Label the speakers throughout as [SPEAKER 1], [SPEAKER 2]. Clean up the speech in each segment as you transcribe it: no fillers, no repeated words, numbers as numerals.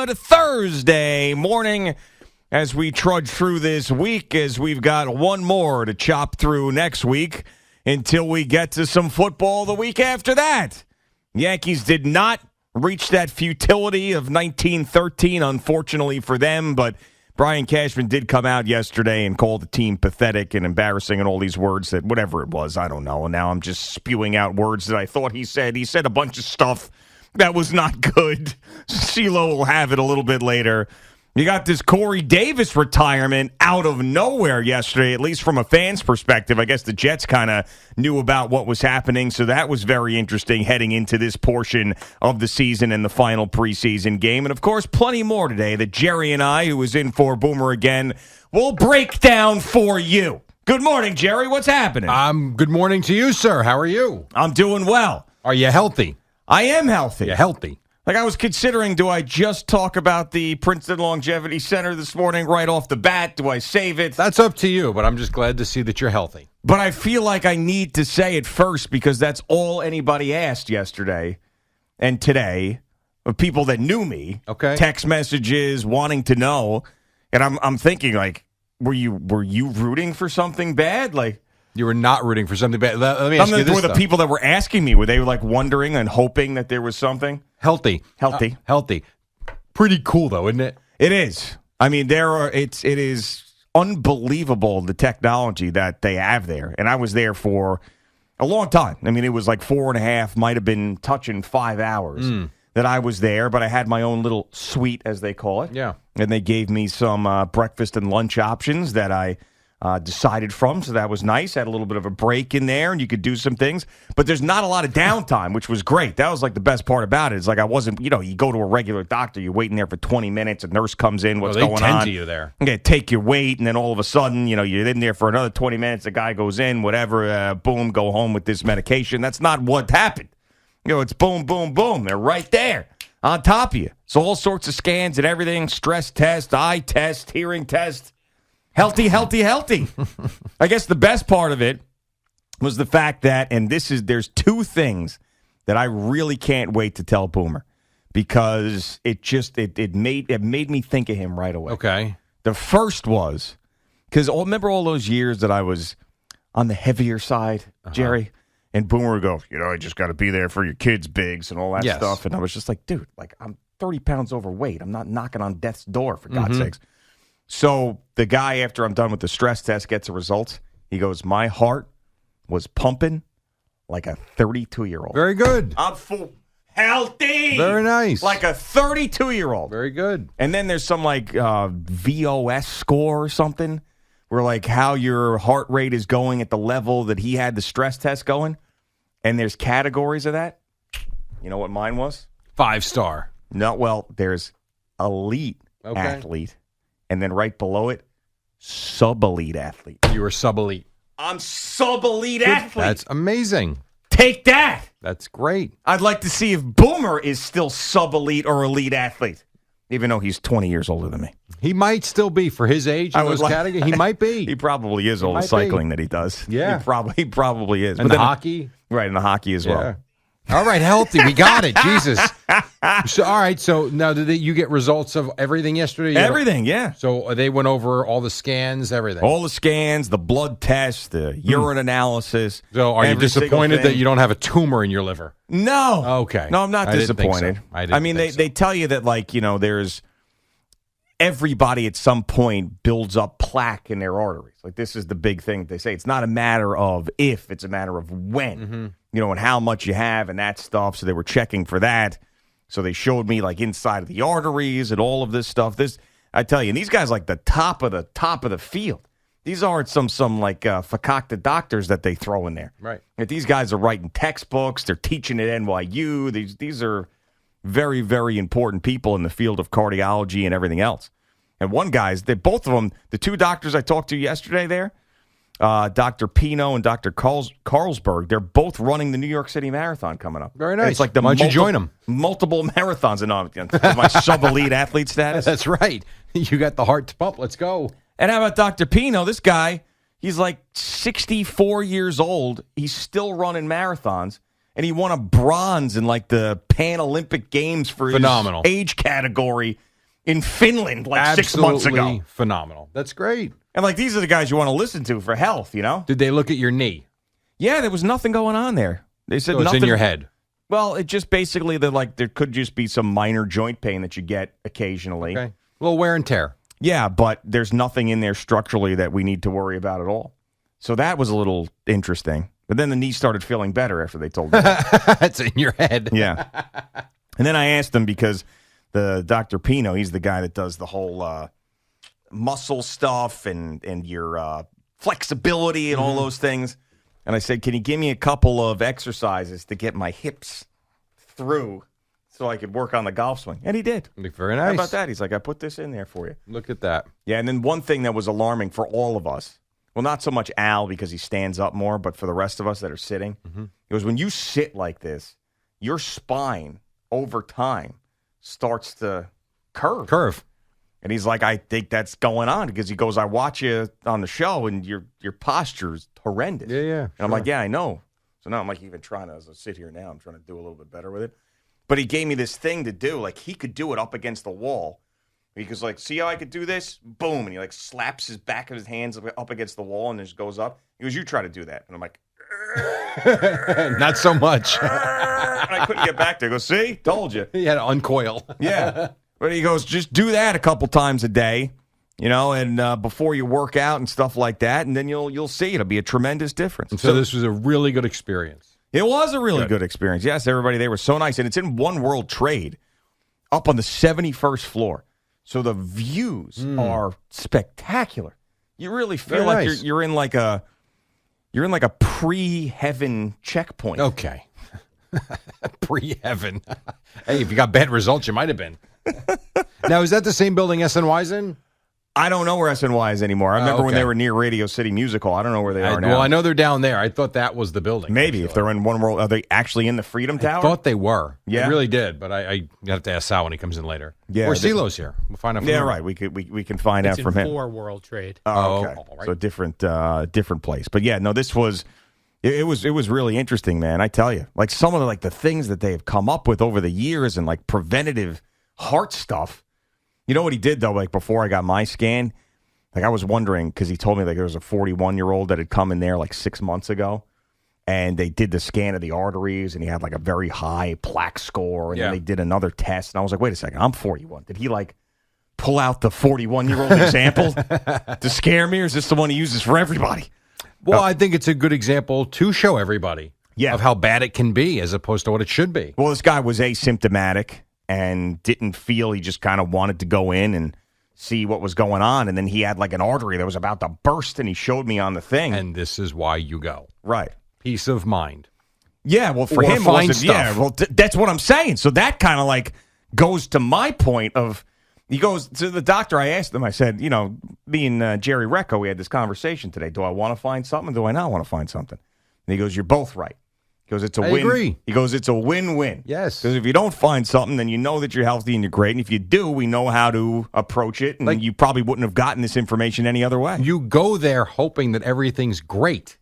[SPEAKER 1] good Thursday morning as we trudge through this week, as we've got one more to chop through next week until we get to some football the week after that. Yankees did not reach that futility of 1913, unfortunately for them, but Brian Cashman did come out yesterday and call the team pathetic and embarrassing and all these words that, whatever it was, I don't know. And now I'm just spewing out words that I thought he said. He said a bunch of stuff that was not good. CeeLo will have it a little bit later. You got this Corey Davis retirement out of nowhere yesterday, at least from a fan's perspective. I guess the Jets kind of knew about what was happening, so that was very interesting heading into this portion of the season and the final preseason game. And, of course, plenty more today that Jerry and I, who was in for Boomer again, will break down for you. Good morning, Jerry. What's happening?
[SPEAKER 2] Good morning to you, sir. How are you?
[SPEAKER 1] I'm doing well.
[SPEAKER 2] Are you healthy?
[SPEAKER 1] I am healthy.
[SPEAKER 2] You're healthy.
[SPEAKER 1] Like, I was considering, do I just talk about the Princeton Longevity Center this morning right off the bat? Do I save it?
[SPEAKER 2] That's up to you, but I'm just glad to see that you're healthy.
[SPEAKER 1] But I feel like I need to say it first because that's all anybody asked yesterday and today of people that knew me.
[SPEAKER 2] Okay.
[SPEAKER 1] Text messages, wanting to know. And I'm thinking, like, were you rooting for something bad? Like,
[SPEAKER 2] You were not rooting for something bad. Let me ask you this,
[SPEAKER 1] were the people that were asking me, were they like wondering and hoping that there was something?
[SPEAKER 2] Healthy.
[SPEAKER 1] Healthy.
[SPEAKER 2] Pretty cool, though, isn't it?
[SPEAKER 1] It is. I mean, it is unbelievable, the technology that they have there. And I was there for a long time. I mean, it was like 4.5, might have been touching 5 hours that I was there. But I had my own little suite, as they call it.
[SPEAKER 2] Yeah.
[SPEAKER 1] And they gave me some breakfast and lunch options that I decided from, so that was nice. Had a little bit of a break in there, and you could do some things. But there's not a lot of downtime, which was great. That was like the best part about it. It's like I wasn't, you go to a regular doctor, you're waiting there for 20 minutes, a nurse comes in, what's going on?
[SPEAKER 2] They tend to you there.
[SPEAKER 1] Okay, take your weight, and then all of a sudden, you're in there for another 20 minutes, the guy goes in, whatever, boom, go home with this medication. That's not what happened. It's boom, boom, boom. They're right there on top of you. So all sorts of scans and everything, stress test, eye test, hearing test. Healthy. I guess the best part of it was the fact that, and there's two things that I really can't wait to tell Boomer because it made me think of him right away.
[SPEAKER 2] Okay.
[SPEAKER 1] The first was, because remember all those years that I was on the heavier side, Jerry? And Boomer would go, I just got to be there for your kids' bigs and all that stuff. And I was just like, dude, like I'm 30 pounds overweight. I'm not knocking on death's door, for God's sakes. So the guy, after I'm done with the stress test, gets the results. He goes, my heart was pumping like a 32-year-old.
[SPEAKER 2] Very good.
[SPEAKER 1] I'm full healthy.
[SPEAKER 2] Very nice.
[SPEAKER 1] Like a 32-year-old.
[SPEAKER 2] Very good.
[SPEAKER 1] And then there's some like VOS score or something where like how your heart rate is going at the level that he had the stress test going. And there's categories of that. You know what mine was?
[SPEAKER 2] 5-star.
[SPEAKER 1] No, well, there's elite athlete. And then right below it, sub-elite athlete.
[SPEAKER 2] You were sub-elite.
[SPEAKER 1] I'm sub-elite athlete.
[SPEAKER 2] That's amazing.
[SPEAKER 1] Take that.
[SPEAKER 2] That's great.
[SPEAKER 1] I'd like to see if Boomer is still sub-elite or elite athlete, even though he's 20 years older than me.
[SPEAKER 2] He might still be for his age in those categories. He might be.
[SPEAKER 1] He probably is, all the cycling that he does.
[SPEAKER 2] Yeah.
[SPEAKER 1] He probably is.
[SPEAKER 2] And the hockey.
[SPEAKER 1] Right, and the hockey as well.
[SPEAKER 2] All right, healthy. We got it. Jesus. So, all right. So now, did you get results of everything yesterday?
[SPEAKER 1] Everything, yeah.
[SPEAKER 2] So they went over all the scans, everything.
[SPEAKER 1] All the scans, the blood tests, the urine analysis.
[SPEAKER 2] So are you disappointed that you don't have a tumor in your liver?
[SPEAKER 1] No.
[SPEAKER 2] Okay.
[SPEAKER 1] No, I'm not disappointed.
[SPEAKER 2] I mean,
[SPEAKER 1] they tell you that, like, there's everybody at some point builds up plaque in their arteries. Like, this is the big thing they say. It's not a matter of if, it's a matter of when. And how much you have and that stuff. So they were checking for that. So they showed me like inside of the arteries and all of this stuff. I tell you, and these guys like the top of the field. These aren't some like fakakta doctors that they throw in there.
[SPEAKER 2] Right.
[SPEAKER 1] If these guys are writing textbooks, they're teaching at NYU. These are very, very important people in the field of cardiology and everything else. And both of them, the two doctors I talked to yesterday there, Dr. Pino and Dr. Carlsberg, they're both running the New York City Marathon coming up.
[SPEAKER 2] Very nice.
[SPEAKER 1] And it's like
[SPEAKER 2] why don't you join them?
[SPEAKER 1] Multiple marathons and my sub-elite athlete status.
[SPEAKER 2] That's right. You got the heart to pump. Let's go.
[SPEAKER 1] And how about Dr. Pino? This guy, he's like 64 years old. He's still running marathons. And he won a bronze in like the Pan Olympic Games for his age category in Finland like 6 months ago.
[SPEAKER 2] Absolutely phenomenal. That's great.
[SPEAKER 1] And like these are the guys you want to listen to for health, you know?
[SPEAKER 2] Did they look at your knee?
[SPEAKER 1] Yeah, there was nothing going on there. They said
[SPEAKER 2] So it's
[SPEAKER 1] nothing
[SPEAKER 2] in your head.
[SPEAKER 1] Well, it just basically there could just be some minor joint pain that you get occasionally.
[SPEAKER 2] Okay. A little wear and tear.
[SPEAKER 1] Yeah, but there's nothing in there structurally that we need to worry about at all. So that was a little interesting. But then the knee started feeling better after they told me that.
[SPEAKER 2] It's in your head.
[SPEAKER 1] Yeah. And then I asked him because the Dr. Pino, he's the guy that does the whole muscle stuff and your flexibility and all those things. And I said, can you give me a couple of exercises to get my hips through so I could work on the golf swing? And he did.
[SPEAKER 2] Very nice.
[SPEAKER 1] How about that? He's like, I put this in there for you.
[SPEAKER 2] Look at that.
[SPEAKER 1] Yeah, and then one thing that was alarming for all of us, well, not so much Al because he stands up more, but for the rest of us that are sitting, it was when you sit like this, your spine over time starts to curve. And he's like, I think that's going on because he goes, I watch you on the show and your posture is horrendous.
[SPEAKER 2] Yeah.
[SPEAKER 1] And I'm like, yeah, I know. So now I'm like even trying to, as I sit here now, I'm trying to do a little bit better with it. But he gave me this thing to do. Like he could do it up against the wall. He goes like, see how I could do this? Boom. And he like slaps his back of his hands up against the wall and just goes up. He goes, you try to do that. And I'm like,
[SPEAKER 2] Not so much.
[SPEAKER 1] and I couldn't get back there. I go, see? Told you.
[SPEAKER 2] He had to uncoil.
[SPEAKER 1] Yeah. But he goes, just do that a couple times a day, you know, and before you work out and stuff like that, and then you'll see it'll be a tremendous difference.
[SPEAKER 2] And so this was a really good experience.
[SPEAKER 1] It was a really good experience. Yes, everybody, they were so nice. And it's in One World Trade up on the 71st floor. So the views are spectacular. You really feel like
[SPEAKER 2] nice.
[SPEAKER 1] you're in like a pre-heaven checkpoint.
[SPEAKER 2] Okay. Pre-heaven. Hey, if you got bad results, you might have been. Now, is that the same building SNY's in?
[SPEAKER 1] I don't know where SNY is anymore. I remember when
[SPEAKER 2] okay.
[SPEAKER 1] they were near Radio City Music Hall. I don't know where they are now.
[SPEAKER 2] Well, I know they're down there. I thought that was the building.
[SPEAKER 1] Maybe
[SPEAKER 2] actually.
[SPEAKER 1] if they're in One World, are they actually in the Freedom Tower?
[SPEAKER 2] I thought they were.
[SPEAKER 1] Yeah.
[SPEAKER 2] I really did, but I have to ask Sal when he comes in later.
[SPEAKER 1] Yeah,
[SPEAKER 2] Or CeeLo's here. We'll find out from
[SPEAKER 1] Yeah,
[SPEAKER 2] him.
[SPEAKER 1] right. We can find out from him.
[SPEAKER 3] For World Trade.
[SPEAKER 1] Oh, okay.
[SPEAKER 2] all right.
[SPEAKER 1] So different place. But yeah, no, this was it was really interesting, man. I tell you, like some of the things that they have come up with over the years and like preventative heart stuff. You know what he did though? Like before I got my scan, like I was wondering because he told me like there was a 41-year-old that had come in there like 6 months ago, and they did the scan of the arteries, and he had like a very high plaque score, and then they did another test, and I was like, wait a second, I'm 41. Did he like pull out the 41-year-old example to scare me, or is this the one he uses for everybody?
[SPEAKER 2] Well, I think it's a good example to show everybody of how bad it can be as opposed to what it should be.
[SPEAKER 1] Well, this guy was asymptomatic and didn't feel, he just kind of wanted to go in and see what was going on. And then he had like an artery that was about to burst, and he showed me on the thing.
[SPEAKER 2] And this is why you go.
[SPEAKER 1] Right.
[SPEAKER 2] Peace of mind.
[SPEAKER 1] Yeah, well, for
[SPEAKER 2] Or
[SPEAKER 1] him,
[SPEAKER 2] find
[SPEAKER 1] stuff. Yeah, well, that's what I'm saying. So that kind of like goes to my point of, he goes to the doctor. I asked him, I said, you know, me and Jerry Recco, we had this conversation today. Do I want to find something? Do I not want to find something? And he goes, you're both right. He goes, it's a win.
[SPEAKER 2] Agree.
[SPEAKER 1] He goes, it's a win-win.
[SPEAKER 2] Yes.
[SPEAKER 1] Because if you don't find something, then you know that you're healthy and you're great. And if you do, we know how to approach it. And you probably wouldn't have gotten this information any other way.
[SPEAKER 2] You go there hoping that everything's great,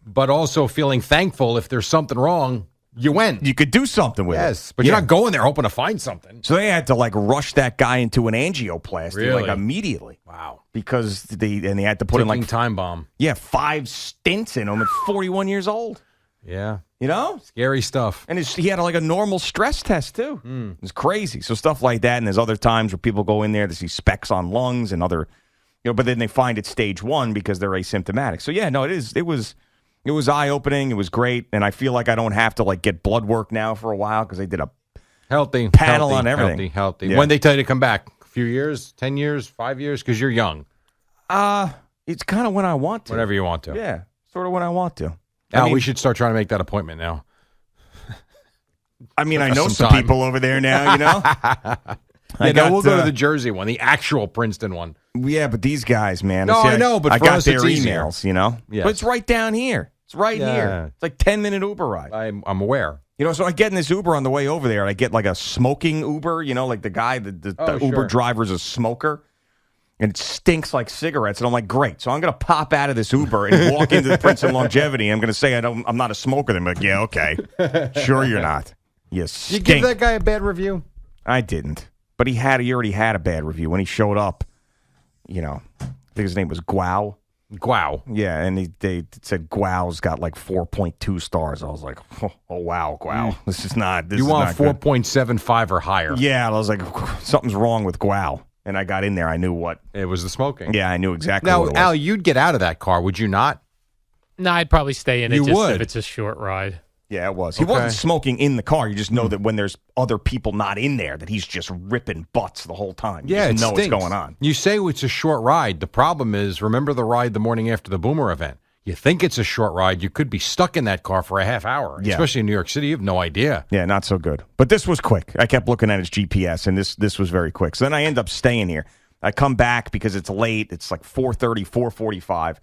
[SPEAKER 2] but also feeling thankful if there's something wrong, you went.
[SPEAKER 1] You could do something with it.
[SPEAKER 2] Yes, but you're not going there hoping to find something.
[SPEAKER 1] So they had to like rush that guy into an angioplasty
[SPEAKER 2] Really?
[SPEAKER 1] like immediately.
[SPEAKER 2] Wow.
[SPEAKER 1] Because they had to put in
[SPEAKER 2] Ticking
[SPEAKER 1] like
[SPEAKER 2] time bomb.
[SPEAKER 1] 5 stints in him at 41 years old.
[SPEAKER 2] Yeah.
[SPEAKER 1] You know?
[SPEAKER 2] Scary stuff.
[SPEAKER 1] And he had like a normal stress test too. It was crazy. So stuff like that. And there's other times where people go in there to see specks on lungs and other, you know, but then they find it stage 1 because they're asymptomatic. So yeah, no, it was eye-opening. It was great. And I feel like I don't have to like get blood work now for a while because they did a
[SPEAKER 2] Healthy.
[SPEAKER 1] panel on everything.
[SPEAKER 2] Healthy.
[SPEAKER 1] Yeah.
[SPEAKER 2] When they tell you to come back? A few years? 10 years? 5 years? Because you're young.
[SPEAKER 1] It's kind of when I want to.
[SPEAKER 2] Whenever you want to.
[SPEAKER 1] Yeah, sort of when I want to.
[SPEAKER 2] Al, we should start trying to make that appointment now.
[SPEAKER 1] I mean, I know some
[SPEAKER 2] time.
[SPEAKER 1] people over there now, you know?
[SPEAKER 2] We'll go to the Jersey one, the actual Princeton one.
[SPEAKER 1] Yeah, but these guys, man.
[SPEAKER 2] No, I know, but
[SPEAKER 1] I
[SPEAKER 2] for
[SPEAKER 1] got
[SPEAKER 2] us,
[SPEAKER 1] their
[SPEAKER 2] it's easier.
[SPEAKER 1] emails, you know?
[SPEAKER 2] Yes.
[SPEAKER 1] But it's right down here. It's right
[SPEAKER 2] Yeah.
[SPEAKER 1] here. It's like 10-minute Uber ride.
[SPEAKER 2] I'm aware.
[SPEAKER 1] You know, so I get in this Uber on the way over there, and I get like a smoking Uber, you know, like the guy, the Uber
[SPEAKER 2] sure.
[SPEAKER 1] driver's a smoker, and it stinks like cigarettes. And I'm like, great. So I'm going to pop out of this Uber and walk into the Princeton Longevity. I'm going to say I'm not a smoker. They're like, yeah, okay. Sure you're not. You
[SPEAKER 2] You
[SPEAKER 1] stink.
[SPEAKER 2] give that guy a bad review?
[SPEAKER 1] I didn't. But he already had a bad review. When he showed up, I think his name was Guao.
[SPEAKER 2] Guao.
[SPEAKER 1] Yeah, and they said Guao's got like 4.2 stars. I was like, oh wow, Guao. This is not good.
[SPEAKER 2] You want 4.75 or higher.
[SPEAKER 1] Yeah, I was like, something's wrong with Guao. And I got in there. I knew what.
[SPEAKER 2] It was the smoking.
[SPEAKER 1] Yeah, I knew exactly
[SPEAKER 2] now,
[SPEAKER 1] what it was.
[SPEAKER 2] Al, you'd get out of that car, would you not?
[SPEAKER 3] No, I'd probably stay in it
[SPEAKER 2] You
[SPEAKER 3] just
[SPEAKER 2] would.
[SPEAKER 3] if it's a short ride.
[SPEAKER 1] Yeah, it was. He wasn't smoking in the car. You just know that when there's other people not in there, that he's just ripping butts the whole time. You just know what's going on.
[SPEAKER 2] You say it's a short ride. The problem is, remember the ride the morning after the Boomer event? You think it's a short ride. You could be stuck in that car for a half hour, especially in New York City. You have no idea.
[SPEAKER 1] Yeah, not so good. But this was quick. I kept looking at his GPS, and this was very quick. So then I end up staying here. I come back because it's late. It's like 4:30, 4:45.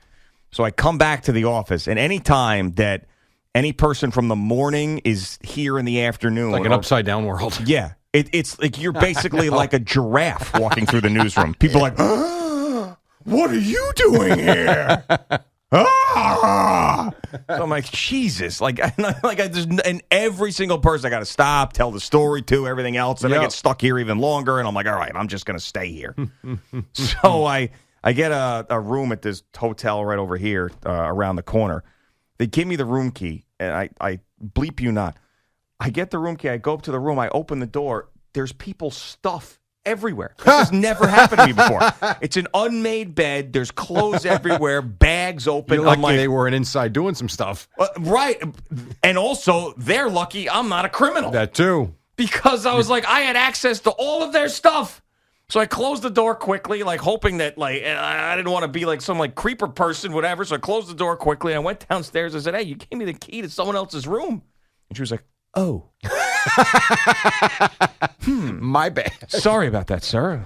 [SPEAKER 1] So I come back to the office, and any time that any person from the morning is here in the afternoon.
[SPEAKER 2] Like an upside-down world.
[SPEAKER 1] Yeah. It's like you're basically like a giraffe walking through the newsroom. People are like, what are you doing here? So I'm like, Jesus. And every single person I got to stop, tell the story to, everything else. And I get stuck here even longer. And I'm like, all right, I'm just going to stay here. So I get a room at this hotel right over here around the corner. They give me the room key, and I bleep you not. I get the room key. I go up to the room. I open the door. There's people's stuff everywhere. This has never happened to me before. It's an unmade bed. There's clothes everywhere. Bags open.
[SPEAKER 2] You're lucky they weren't inside doing some stuff.
[SPEAKER 1] Right. And also, they're lucky I'm not a criminal.
[SPEAKER 2] That too.
[SPEAKER 1] Because I was like, I had access to all of their stuff. So I closed the door quickly, like hoping that I didn't want to be like some creeper person, whatever. So I closed the door quickly. I went downstairs. I said, hey, you gave me the key to someone else's room. And she was like, oh.
[SPEAKER 2] My bad.
[SPEAKER 1] Sorry about that, sir.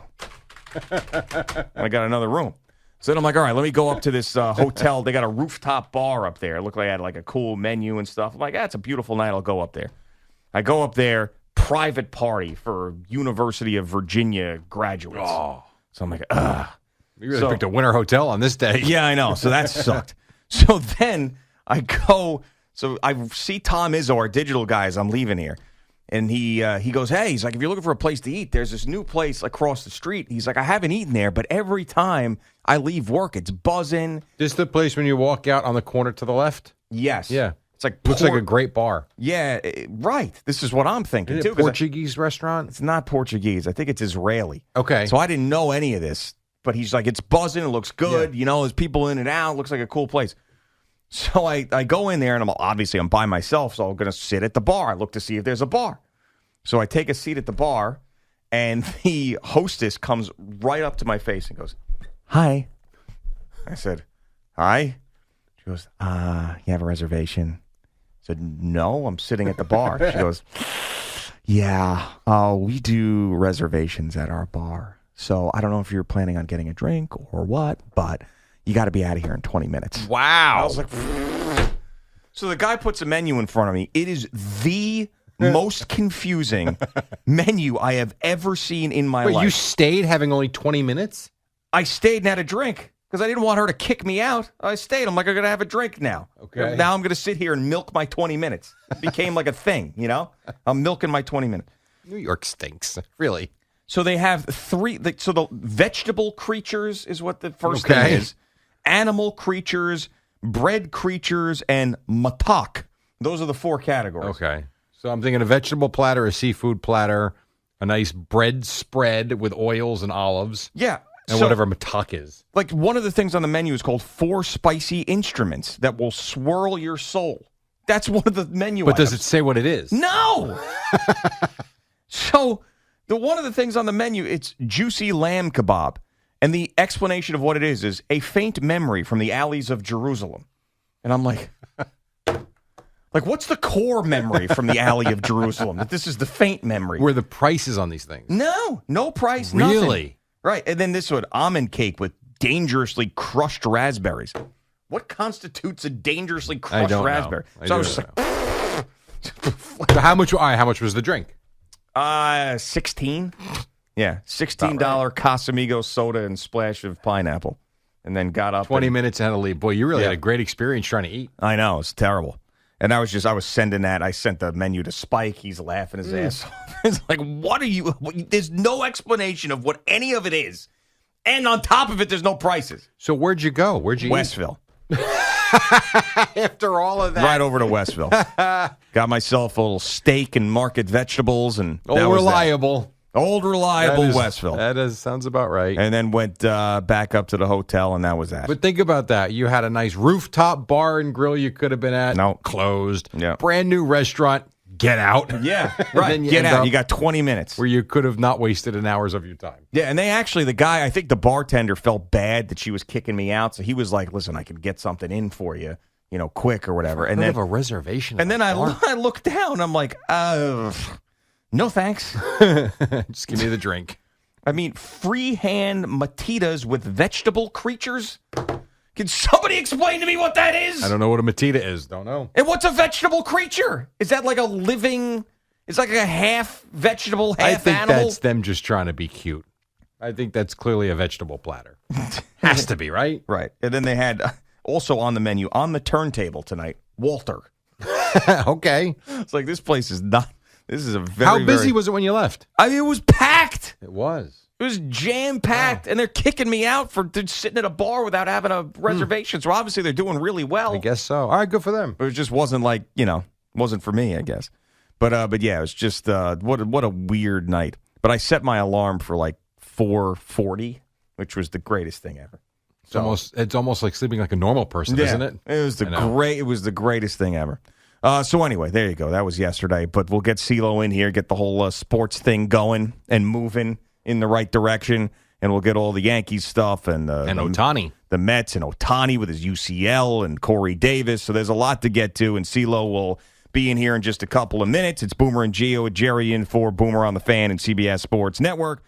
[SPEAKER 1] I got another room. So then I'm like, all right, let me go up to this hotel. They got a rooftop bar up there. It looked like I had like a cool menu and stuff. I'm like, it's a beautiful night. I'll go up there. I go up there. Private party for University of Virginia graduates. Oh. So I'm like, ugh.
[SPEAKER 2] You really picked a winter hotel on this day.
[SPEAKER 1] Yeah, I know. So that sucked. So then I go, so I see Tom Izzo, our digital guy, as I'm leaving here. And he goes, hey, he's like, if you're looking for a place to eat, there's this new place across the street. He's like, I haven't eaten there, but every time I leave work, it's buzzing.
[SPEAKER 2] This the place when you walk out on the corner to the left?
[SPEAKER 1] Yes.
[SPEAKER 2] Yeah.
[SPEAKER 1] It's like
[SPEAKER 2] looks like a great bar.
[SPEAKER 1] Yeah, right. This is what I'm thinking,
[SPEAKER 2] Is
[SPEAKER 1] too.
[SPEAKER 2] it a Portuguese restaurant?
[SPEAKER 1] It's not Portuguese. I think it's Israeli.
[SPEAKER 2] Okay.
[SPEAKER 1] So I didn't know any of this, but he's like, it's buzzing. It looks good.
[SPEAKER 2] Yeah.
[SPEAKER 1] There's people in and out. It looks like a cool place. So I go in there, and I'm by myself, so I'm going to sit at the bar. I look to see if there's a bar. So I take a seat at the bar, and the hostess comes right up to my face and goes, hi. I said, hi. She goes, you have a reservation? I said, no, I'm sitting at the bar. She goes, yeah, we do reservations at our bar. So I don't know if you're planning on getting a drink or what, but you got to be out of here in 20 minutes.
[SPEAKER 2] Wow.
[SPEAKER 1] I was like, so the guy puts a menu in front of me. It is the most confusing menu I have ever seen in my life.
[SPEAKER 2] Wait, you stayed having only 20 minutes?
[SPEAKER 1] I stayed and had a drink. Because I didn't want her to kick me out. I stayed. I'm like, I'm going to have a drink now.
[SPEAKER 2] Okay.
[SPEAKER 1] Now I'm going to sit here and milk my 20 minutes. It became like a thing, I'm milking my 20 minutes.
[SPEAKER 2] New York stinks, really.
[SPEAKER 1] So they have so the vegetable creatures is what the first thing is. Animal creatures, bread creatures, and matak. Those are the 4 categories.
[SPEAKER 2] Okay. So I'm thinking a vegetable platter, a seafood platter, a nice bread spread with oils and olives.
[SPEAKER 1] Yeah.
[SPEAKER 2] And whatever matak is.
[SPEAKER 1] Like one of the things on the menu is called 4 spicy instruments that will swirl your soul. That's one of the menu items.
[SPEAKER 2] But does it say what it is?
[SPEAKER 1] No. So one of the things on the menu, it's juicy lamb kebab. And the explanation of what it is a faint memory from the alleys of Jerusalem. And I'm like, what's the core memory from the alley of Jerusalem? That this is the faint memory.
[SPEAKER 2] Where the prices on these things?
[SPEAKER 1] No price,
[SPEAKER 2] Really?
[SPEAKER 1] nothing. Right, and then this one, almond cake with dangerously crushed raspberries. What constitutes a dangerously crushed raspberry? So I was just like,
[SPEAKER 2] So how much was the drink?
[SPEAKER 1] 16. Yeah, $16 Casamigos soda and splash of pineapple. And then got up.
[SPEAKER 2] 20 minutes and had to leave. Boy, you really had a great experience trying to eat.
[SPEAKER 1] I know, it's terrible. And I was sending that. I sent the menu to Spike. He's laughing his ass off. It's like, what are you? There's no explanation of what any of it is. And on top of it, there's no prices.
[SPEAKER 2] So where'd you go? Where'd you
[SPEAKER 1] Westville.
[SPEAKER 2] After all of that.
[SPEAKER 1] Right over to Westville. Got myself a little steak and market vegetables. And that
[SPEAKER 2] Old
[SPEAKER 1] was that.
[SPEAKER 2] reliable.
[SPEAKER 1] Old reliable
[SPEAKER 2] That is-
[SPEAKER 1] Westville.
[SPEAKER 2] That sounds about right.
[SPEAKER 1] And then went back up to the hotel, and that was that.
[SPEAKER 2] But think about that. You had a nice rooftop bar and grill you could have been at.
[SPEAKER 1] No.
[SPEAKER 2] Closed.
[SPEAKER 1] Yeah.
[SPEAKER 2] Brand new restaurant. Get out.
[SPEAKER 1] Yeah,
[SPEAKER 2] And
[SPEAKER 1] right.
[SPEAKER 2] then you
[SPEAKER 1] Get
[SPEAKER 2] end
[SPEAKER 1] out.
[SPEAKER 2] up
[SPEAKER 1] You got 20 minutes.
[SPEAKER 2] where you could have not wasted an hours of your time.
[SPEAKER 1] Yeah, and the guy, I think the bartender felt bad that she was kicking me out, so he was like, listen, I can get something in for you, quick or whatever. And
[SPEAKER 2] Could
[SPEAKER 1] then
[SPEAKER 2] have a reservation.
[SPEAKER 1] and then I looked down, I'm like, no thanks.
[SPEAKER 2] Just give me the drink.
[SPEAKER 1] I mean, freehand matitas with vegetable creatures? Can somebody explain to me what that is?
[SPEAKER 2] I don't know what a matita is. Don't know.
[SPEAKER 1] And what's a vegetable creature? Is that like it's like a half vegetable, half
[SPEAKER 2] I think
[SPEAKER 1] animal?
[SPEAKER 2] that's them just trying to be cute. I think that's clearly a vegetable platter. Has to be, right?
[SPEAKER 1] Right. And then they had also on the menu, on the turntable tonight, Walter.
[SPEAKER 2] Okay.
[SPEAKER 1] It's like, this place is not, this is a very,
[SPEAKER 2] How busy was it when you left?
[SPEAKER 1] I mean, it was packed.
[SPEAKER 2] It was.
[SPEAKER 1] It was jam-packed, and they're kicking me out for sitting at a bar without having a reservation. So obviously they're doing really well.
[SPEAKER 2] I guess so. All right, good for them.
[SPEAKER 1] But it just wasn't like, wasn't for me, I guess. But yeah, it was just, what a weird night. But I set my alarm for like 4:40, which was the greatest thing ever.
[SPEAKER 2] It's almost like sleeping like a normal person, isn't it?
[SPEAKER 1] It was the greatest thing ever. So anyway, there you go. That was yesterday. But we'll get CeeLo in here, get the whole sports thing going and moving in the right direction, and we'll get all the Yankees stuff and
[SPEAKER 2] Ohtani.
[SPEAKER 1] the Mets and Ohtani with his UCL and Corey Davis. So there's a lot to get to, and CeeLo will be in here in just a couple of minutes. It's Boomer and Gio with Jerry in for Boomer on the Fan and CBS Sports Network.